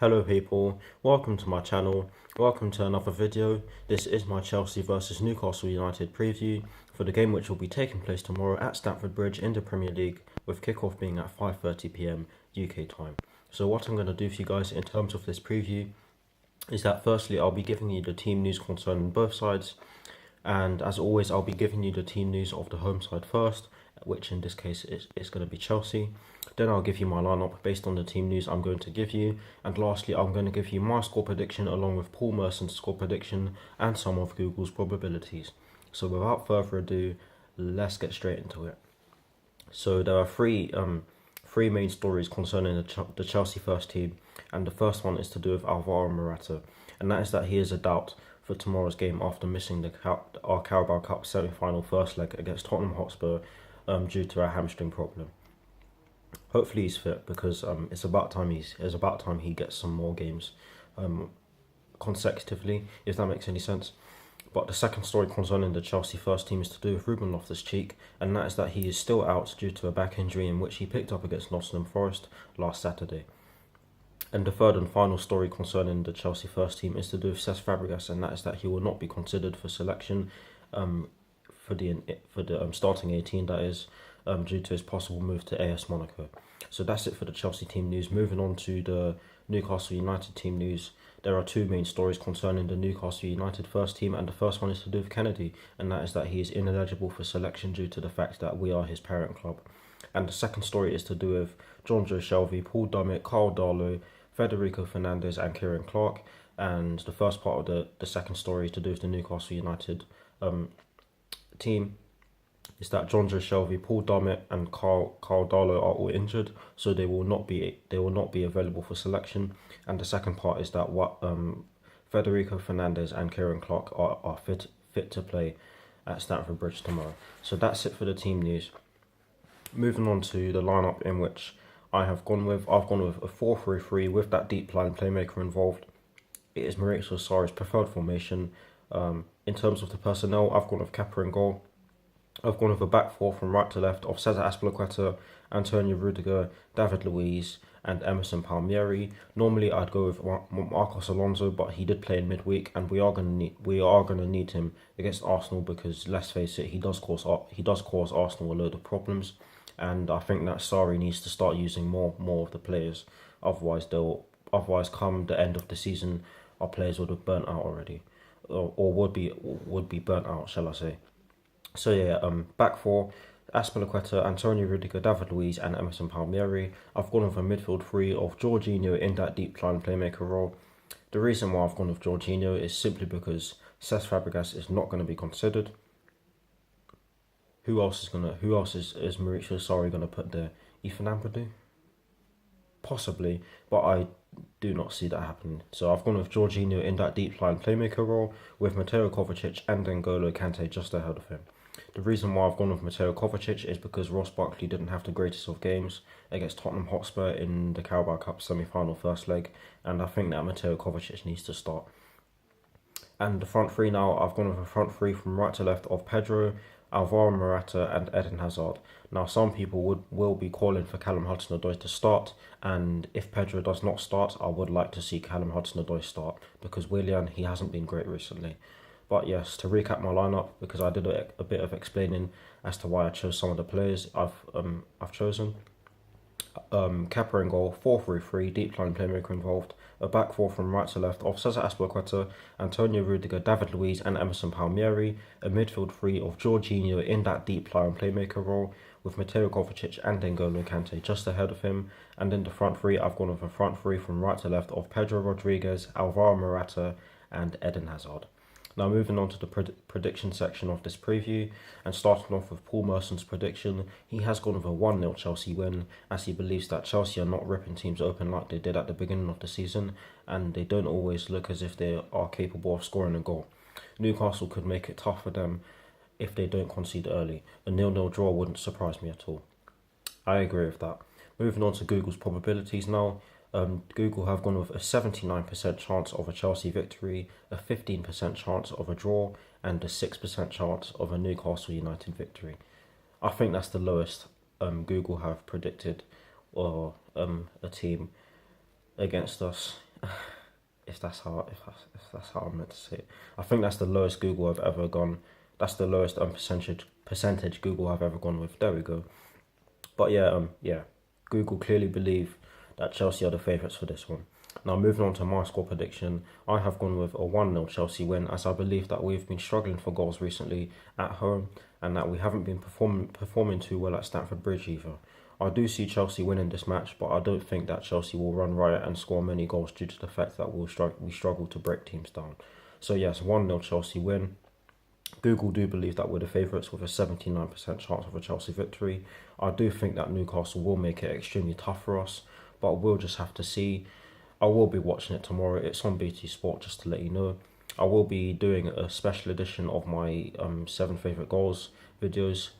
Hello people, welcome to my channel, welcome to another video. This is my Chelsea versus Newcastle United preview for the game which will be taking place tomorrow at Stamford Bridge in the Premier League, with kickoff being at 5:30 PM UK time. So what I'm going to do for you guys in terms of this preview is that firstly I'll be giving you the team news concerning both sides, and as always I'll be giving you the team news of the home side first, which in this case is going to be Chelsea. Then I'll give you my lineup based on the team news I'm going to give you, and lastly I'm going to give you my score prediction along with Paul Merson's score prediction and some of Google's probabilities. So without further ado, let's get straight into it. So there are three main stories concerning the Chelsea first team, and the first one is to do with Alvaro Morata, and that is that he is a doubt for tomorrow's game after missing our Carabao Cup semi-final first leg against Tottenham Hotspur due to a hamstring problem. Hopefully he's fit, because it's about time he gets some more games consecutively, if that makes any sense. But the second story concerning the Chelsea first team is to do with Ruben Loftus-Cheek, and that is that he is still out due to a back injury in which he picked up against Nottingham Forest last Saturday. And the third and final story concerning the Chelsea first team is to do with Cesc Fabregas, and that is that he will not be considered for selection for the starting 18, that is, due to his possible move to AS Monaco. So that's it for the Chelsea team news. Moving on to the Newcastle United team news, there are two main stories concerning the Newcastle United first team, and the first one is to do with CHENEW, and that is that he is ineligible for selection due to the fact that we are his parent club. And the second story is to do with Jonjo Shelvey, Paul Dummett, Carl Darlow, Federico Fernandez and Kieran Clark. And the first part of the second story is to do with the Newcastle United team is that Jonjo Shelvey, Paul Dummett and Carl Darlow are all injured, so they will not be available for selection. And the second part is that Federico Fernandez and Kieran Clark are fit to play at Stamford Bridge tomorrow. So that's it for the team news. Moving on to the lineup in which I've gone with a 4-3-3 with that deep line playmaker involved. It is Maurizio Sarri's preferred formation. In terms of the personnel, I've gone with Kepa in goal. I've gone with a back four from right to left of Cesar Azpilicueta, Antonio Rudiger, David Luiz and Emerson Palmieri. Normally I'd go with Marcos Alonso, but he did play in midweek, and we are gonna need him against Arsenal, because let's face it, he does cause Arsenal a load of problems, and I think that Sarri needs to start using more of the players. Otherwise come the end of the season, our players would have burnt out already, or would be burnt out, shall I say. So yeah, back four, Azpilicueta, Antonio Rudiger, David Luiz and Emerson Palmieri. I've gone with a midfield three of Jorginho in that deep line playmaker role. The reason why I've gone with Jorginho is simply because Cesc Fabregas is not going to be considered. Who else is Maurizio Sarri going to put there? Ethan Ampadu? Possibly, but I do not see that happening. So I've gone with Jorginho in that deep line playmaker role, with Mateo Kovacic and N'Golo Kante just ahead of him. The reason why I've gone with Mateo Kovacic is because Ross Barkley didn't have the greatest of games against Tottenham Hotspur in the Carabao Cup semi-final first leg, and I think that Mateo Kovacic needs to start. And the front three now, I've gone with a front three from right to left of Pedro, Alvaro Morata and Eden Hazard. Now some people will be calling for Callum Hudson-Odoi to start, and if Pedro does not start, I would like to see Callum Hudson-Odoi start, because Willian, he hasn't been great recently. But yes, to recap my lineup, because I did a bit of explaining as to why I chose some of the players I've chosen. Kepa in goal, 4-3-3, deep line playmaker involved. A back four from right to left of Cesar Azpilicueta, Antonio Rudiger, David Luiz and Emerson Palmieri. A midfield three of Jorginho in that deep line playmaker role, with Mateo Kovacic and N'Golo Kante just ahead of him. And in the front three, I've gone with a front three from right to left of Pedro Rodriguez, Alvaro Morata and Eden Hazard. Now moving on to the prediction section of this preview, and starting off with Paul Merson's prediction, he has gone with a 1-0 Chelsea win, as he believes that Chelsea are not ripping teams open like they did at the beginning of the season, and they don't always look as if they are capable of scoring a goal. Newcastle could make it tough for them if they don't concede early. A 0-0 draw wouldn't surprise me at all. I agree with that. Moving on to Google's probabilities now. Google have gone with a 79% chance of a Chelsea victory, a 15% chance of a draw, and a 6% chance of a Newcastle United victory. I think that's the lowest Google have predicted or a team against us if that's how I'm meant to say it. I think that's the lowest Google I've ever gone. That's the lowest percentage Google I've ever gone with. There we go. But yeah, Google clearly believe that Chelsea are the favourites for this one. Now moving on to my score prediction, I have gone with a 1-0 Chelsea win, as I believe that we've been struggling for goals recently at home and that we haven't been performing too well at Stamford Bridge either. I do see Chelsea winning this match, but I don't think that Chelsea will run riot and score many goals due to the fact that we struggle to break teams down. So yes, 1-0 Chelsea win. Google do believe that we're the favourites with a 79% chance of a Chelsea victory. I do think that Newcastle will make it extremely tough for us, but we'll just have to see. I will be watching it tomorrow. It's on BT Sport, just to let you know. I will be doing a special edition of my 7 favourite goals videos.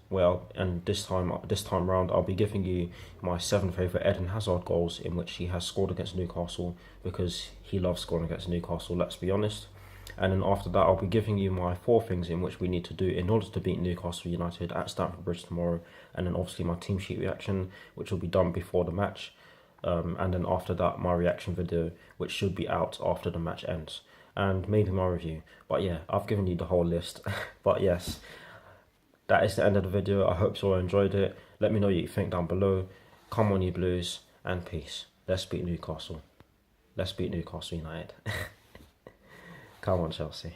And this time round, I'll be giving you my 7 favourite Eden Hazard goals in which he has scored against Newcastle, because he loves scoring against Newcastle, let's be honest. And then after that, I'll be giving you my 4 things in which we need to do in order to beat Newcastle United at Stamford Bridge tomorrow. And then obviously my team sheet reaction, which will be done before the match. And then after that, my reaction video, which should be out after the match ends. And maybe my review. But yeah, I've given you the whole list. But yes, that is the end of the video. I hope you all enjoyed it. Let me know what you think down below. Come on, you Blues, and peace. Let's beat Newcastle. Let's beat Newcastle United. Come on, Chelsea.